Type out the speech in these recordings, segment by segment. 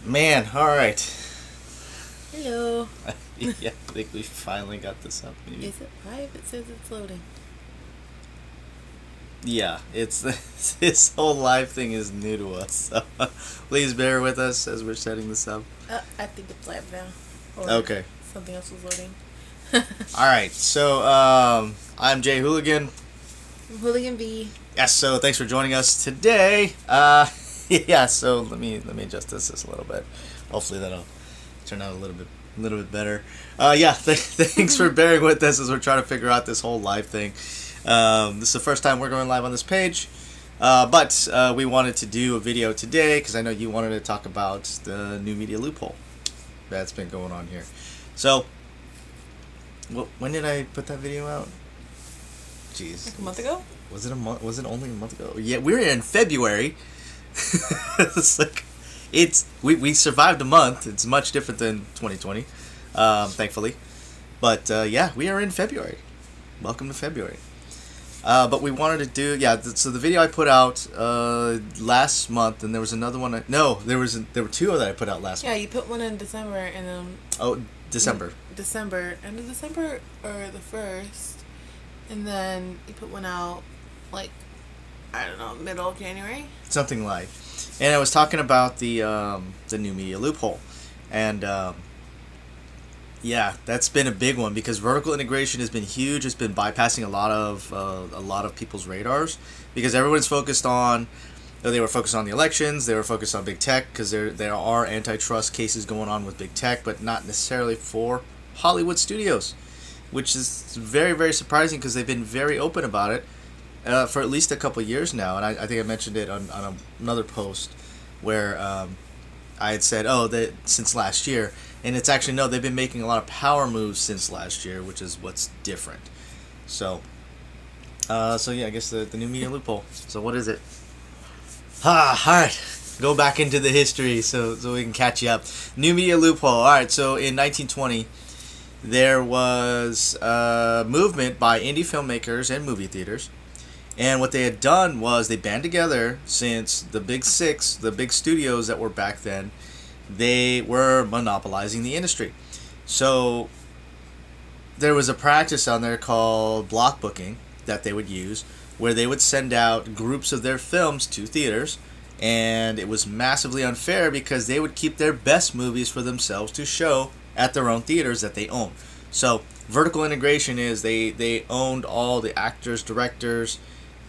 Man, alright. Hello. Yeah, I think we finally got this up. Maybe. Is it live? It says it's loading. Yeah, it's this whole live thing is new to us, so please bear with us as we're setting this up. I think it's live now. Or Okay. something else was loading. Alright, so I'm Jay Hooligan. I'm Hooligan V. Yes, so thanks for joining us today. Yeah, so let me adjust this just a little bit. Hopefully that'll turn out a little bit better. Yeah, thanks for bearing with us as we're trying to figure out this whole live thing. This is the first time we're going live on this page, but we wanted to do a video today because I know you wanted to talk about the new media loophole that's been going on here. So, when did I put that video out? Jeez, Like a month ago? was it a month? Was it only a month ago? Yeah, we're in February. It's like we survived a month. It's much different than 2020, thankfully. But yeah, we are in February. Welcome to February. But we wanted to do so the video I put out last month, and there was another one. There were two that I put out last Yeah, month. you put one in December and then December. end of December or the 1st, and then you put one out like I don't know, middle of January. Something like. And I was talking about the new media loophole, and yeah, that's been a big one because vertical integration has been huge. It's been bypassing a lot of people's radars because everyone's focused on. They were focused on the elections. They were focused on big tech because there are antitrust cases going on with big tech, but not necessarily for Hollywood studios, which is very, very surprising because they've been very open about it for at least a couple years now. And I think I mentioned it on another post where I had said, that since last year. And it's actually, no, they've been making a lot of power moves since last year, which is what's different. So yeah, I guess the new media loophole. So what is it? Alright. Go back into the history so we can catch you up. New media loophole. Alright, so in 1920, there was a movement by indie filmmakers and movie theaters. And what they had done was they band together since the big six, the big studios that were back then, they were monopolizing the industry. So there was a practice on there called block booking that they would use where they would send out groups of their films to theaters, and it was massively unfair because they would keep their best movies for themselves to show at their own theaters that they own. So vertical integration is they owned all the actors, directors,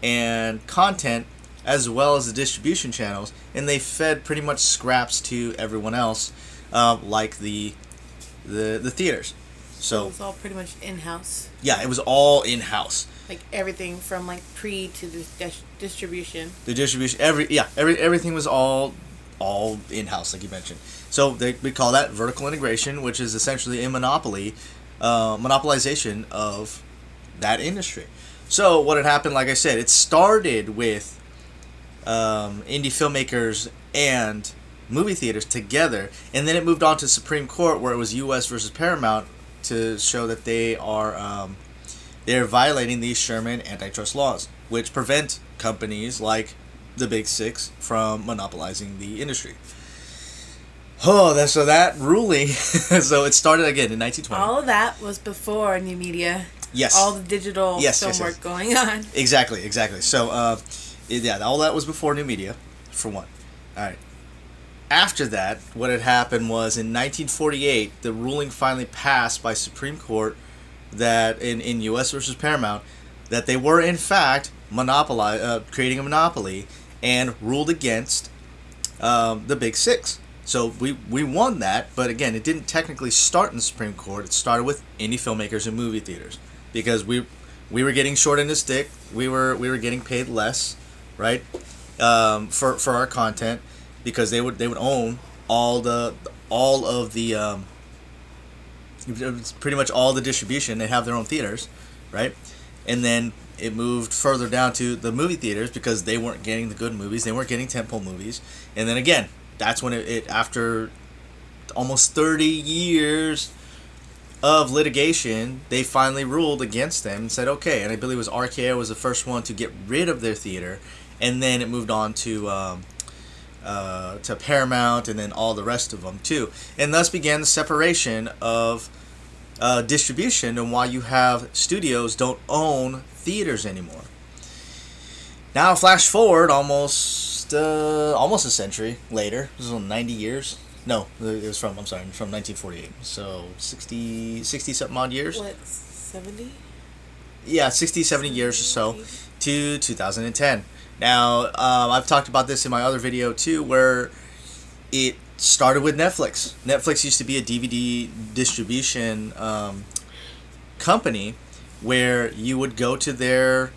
and content as well as the distribution channels, and they fed pretty much scraps to everyone else, like the theaters. So It was all pretty much in-house. yeah, it was all in-house. Like everything from like pre to the distribution. The distribution, everything was all in-house, like you mentioned. So we call that vertical integration, which is essentially a monopolization of that industry. So what had happened, like I said, it started with indie filmmakers and movie theaters together, and then it moved on to Supreme Court where it was U.S. versus Paramount to show that they're violating these Sherman antitrust laws, which prevent companies like the Big Six from monopolizing the industry. So that ruling, so it started again in 1920. All of that was before new media. Yes. All the digital Yes, film yes, work yes. going on. Exactly. So, all that was before new media, for one. All right. After that, what had happened was in 1948, the ruling finally passed by Supreme Court that in U.S. versus Paramount, that they were in fact creating a monopoly and ruled against the Big Six. So we won that, but again, it didn't technically start in the Supreme Court. It started with indie filmmakers and movie theaters because we were getting short end of stick. We were getting paid less, right, for our content because they would own all of the pretty much all the distribution. They have their own theaters, right, and then it moved further down to the movie theaters because they weren't getting the good movies. They weren't getting tentpole movies, and then again. That's when it after almost 30 years of litigation, they finally ruled against them and said, okay. And I believe it was RKO was the first one to get rid of their theater, and then it moved on to to Paramount, and then all the rest of them too. And thus began the separation of distribution, and why you have studios don't own theaters anymore. Now, flash forward almost a century later. This was 90 years. No, it was from 1948. So 60 something odd years. What, 70? Yeah, 60, 70 years or so to 2010. Now, I've talked about this in my other video too, where it started with Netflix. Netflix used to be a DVD distribution company where you would go to their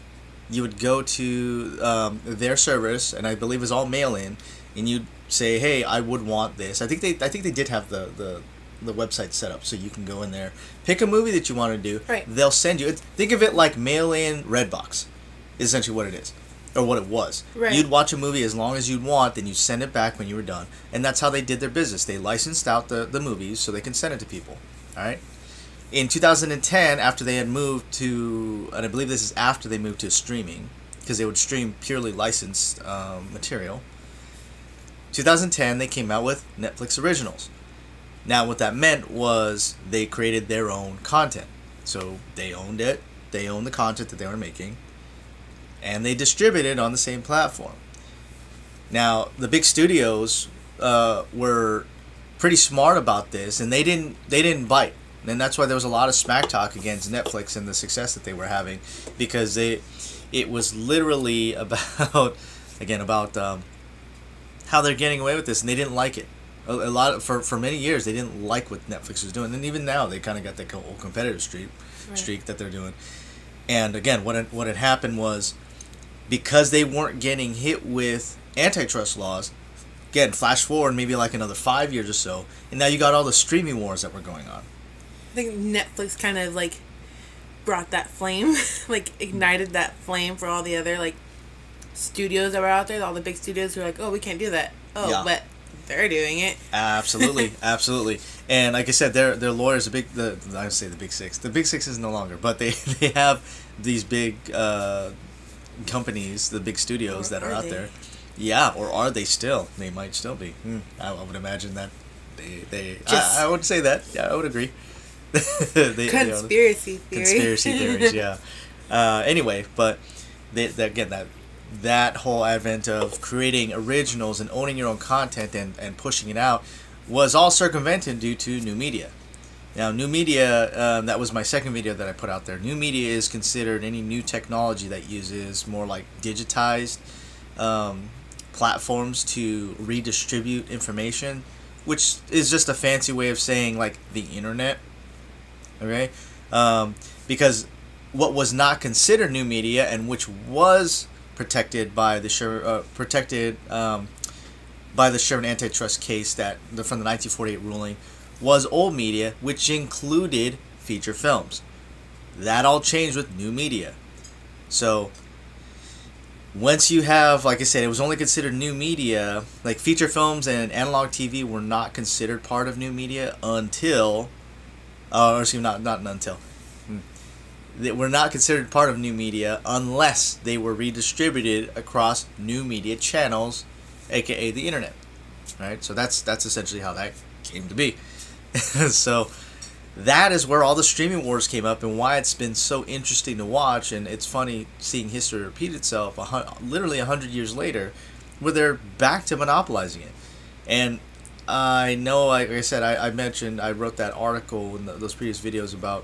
service, and I believe it's all mail in, and you'd say, hey, I would want this. I think they did have the website set up so you can go in there, pick a movie that you want to do. Right. They'll send you. Think of it like mail in Redbox, is essentially what it is. Or what it was. Right. You'd watch a movie as long as you'd want, then you send it back when you were done. And that's how they did their business. They licensed out the movies so they can send it to people. Alright? In 2010, after they had moved to, and I believe this is after they moved to streaming, because they would stream purely licensed material. 2010, they came out with Netflix Originals. Now, what that meant was they created their own content. So they owned it. They owned the content that they were making. And they distribute it on the same platform. Now, the big studios were pretty smart about this, and they didn't bite, and that's why there was a lot of smack talk against Netflix and the success that they were having, because it was literally about how they're getting away with this, and they didn't like it. For many years they didn't like what Netflix was doing, and even now they kind of got that whole competitive streak that they're doing. And again, what had happened was, because they weren't getting hit with antitrust laws, again, flash forward maybe like another 5 years or so, and now you got all the streaming wars that were going on. I think Netflix kind of like brought that flame, like ignited that flame for all the other like studios that were out there. All the big studios were like, oh, we can't do that. Oh, yeah. But they're doing it. Absolutely, absolutely. And like I said, their lawyers, I would say the big six. The big six is no longer, but they have these big companies, the big studios that are out there. Yeah, or are they still? They might still be. I would imagine that I would say that. Yeah, I would agree. Conspiracy theories, yeah. Anyway, but that whole advent of creating originals and owning your own content and pushing it out was all circumvented due to new media. Now, new media, that was my second video that I put out there. New media is considered any new technology that uses more like digitized platforms to redistribute information, which is just a fancy way of saying like the internet. Okay? Because what was not considered new media, and which was protected by the Sherman antitrust case from the 1948 ruling, was old media, which included feature films. That all changed with new media. So once you have, like I said, it was only considered new media, like feature films and analog TV were not considered part of new media until, they were not considered part of new media unless they were redistributed across new media channels, aka the internet. Right? So that's essentially how that came to be. So that is where all the streaming wars came up, and why it's been so interesting to watch. And it's funny seeing history repeat itself literally 100 years later, where they're back to monopolizing it. And I know, like I said, I wrote that article in those previous videos about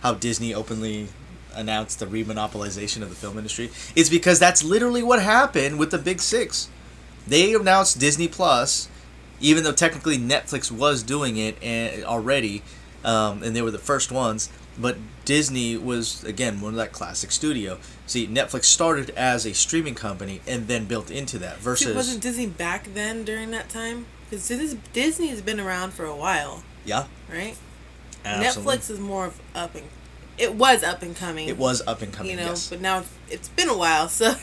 how Disney openly announced the remonopolization of the film industry. It's because that's literally what happened with the Big Six. They announced Disney Plus, even though technically Netflix was doing it already, and they were the first ones. But Disney was, again, one of that classic studio. See, Netflix started as a streaming company and then built into that. Versus, wasn't Disney back then during that time? Because Disney has been around for a while. Yeah. Right? Absolutely. Netflix is more of it was up and coming. It was up and coming, yes. But now it's been a while, so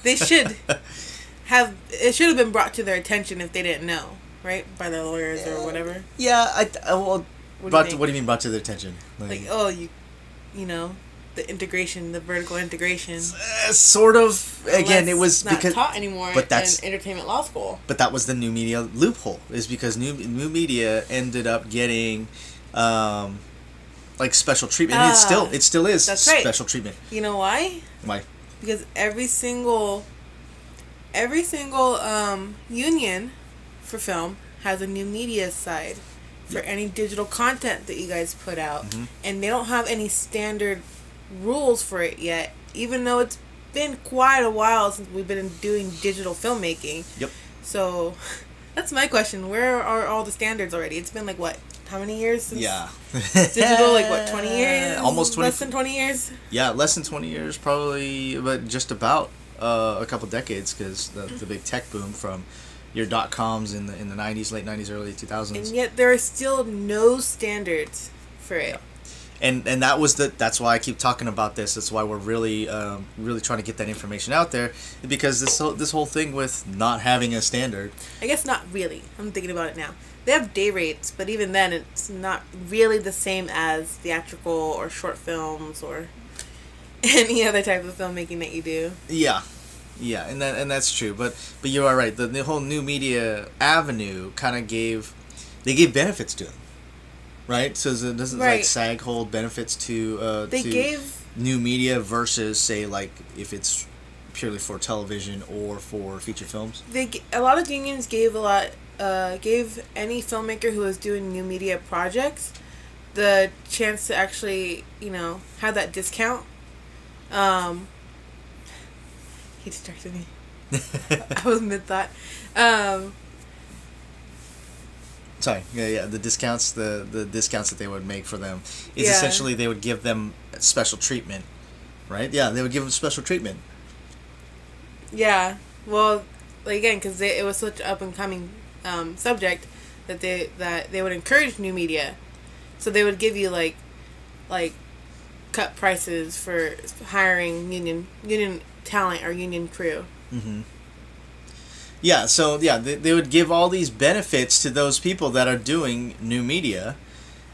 they should it should have been brought to their attention if they didn't know, right? By their lawyers or whatever. Yeah, what do you mean brought to their attention? Like, you know, the integration, the vertical integration. Sort of. Again, it was not because taught anymore but that's, in entertainment law school. But that was the new media loophole. Is because new media ended up getting, like special treatment. And it still is. That's right. Special treatment. You know why? Why? Because every single union for film has a new media side for any digital content that you guys put out. Mm-hmm. And they don't have any standard rules for it yet, even though it's been quite a while since we've been doing digital filmmaking. Yep. So that's my question. Where are all the standards already? It's been like what? How many years since digital? Like what, 20 years? Almost 20. Less than 20 years? Yeah, less than 20 years probably, but just about a couple decades, because the big tech boom from your .coms in the 90s, late 90s, early 2000s. And yet there are still no standards for it. Yeah. And that's why I keep talking about this. That's why we're really trying to get that information out there, because this whole thing with not having a standard. I guess not really. I'm thinking about it now. They have day rates, but even then it's not really the same as theatrical or short films or any other type of filmmaking that you do. Yeah, and that's true. But you are right. The whole new media avenue kind of gave benefits to them, right? So doesn't like SAG hold benefits to gave new media versus say like if it's purely for television or for feature films? A lot of unions gave any filmmaker who was doing new media projects the chance to actually, have that discount. He distracted me. I was mid-thought. Sorry. Yeah. The discounts, the discounts that they would make for them is essentially they would give them special treatment, right? Yeah, they would give them special treatment. Yeah. Well, again, because it was such an up-and-coming subject that they would encourage new media, so they would give you like cut prices for hiring union talent or union crew. Mm-hmm. Yeah, so they would give all these benefits to those people that are doing new media,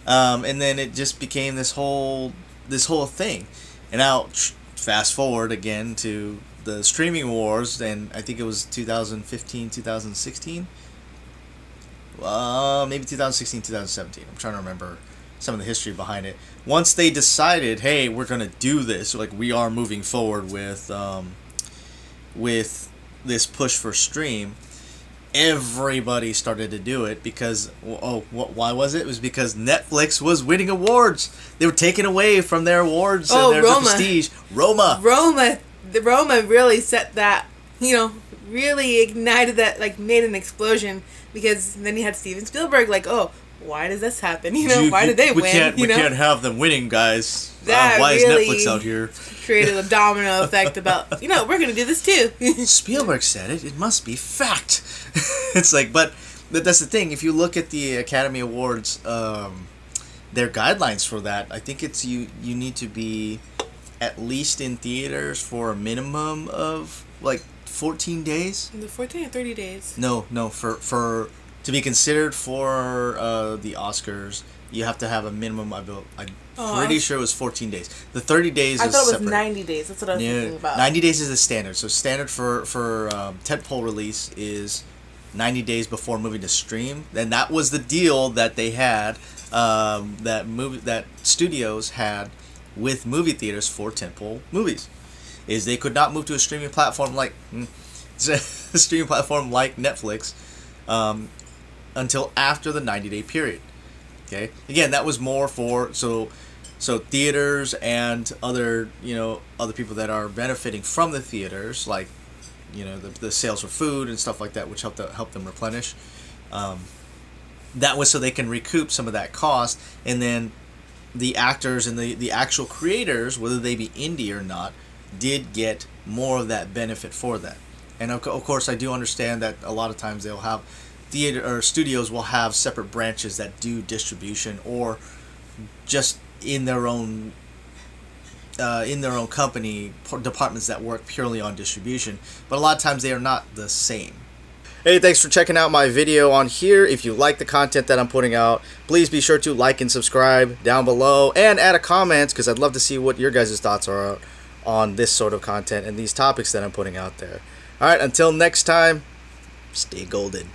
and then it just became this whole thing. And now fast forward again to the streaming wars, and I think it was 2015, 2016. Maybe 2016, 2017. I'm trying to remember some of the history behind it. Once they decided, hey, we're gonna do this, like we are moving forward with this push for stream, everybody started to do it because why was it? It was because Netflix was winning awards. They were taken away from their awards and their prestige. Roma really set that, really ignited that, like made an explosion, because then you had Steven Spielberg like, oh, why does this happen? Why did they win? We can't have them winning, guys. That why really is Netflix out here? Created a domino effect about, we're going to do this too. Spielberg said it. It must be fact. It's like, but that's the thing. If you look at the Academy Awards, their guidelines for that, I think it's you need to be at least in theaters for a minimum of like 14 days. The 14 or 30 days? No, for to be considered for the Oscars, you have to have a minimum. I'm pretty sure it was 14 days. The 30 days. I thought it was separate. 90 days. That's what I was thinking about. 90 days is the standard. So standard for tentpole release is 90 days before moving to stream. And that was the deal that they had, that studios had with movie theaters for tentpole movies, is they could not move to a streaming platform like Netflix until after the 90-day period. Okay, again, that was more for so theaters and other people that are benefiting from the theaters, like the sales for food and stuff like that, which help them replenish. That was so they can recoup some of that cost, and then the actors and the actual creators, whether they be indie or not, did get more of that benefit for that. And of course, I do understand that a lot of times they'll have theater or studios will have separate branches that do distribution, or just in their own company departments that work purely on distribution. But a lot of times they are not the same. Hey, thanks for checking out my video on here. If you like the content that I'm putting out, please be sure to like and subscribe down below and add a comment, because I'd love to see what your guys' thoughts are on this sort of content and these topics that I'm putting out there. Alright, until next time, stay golden.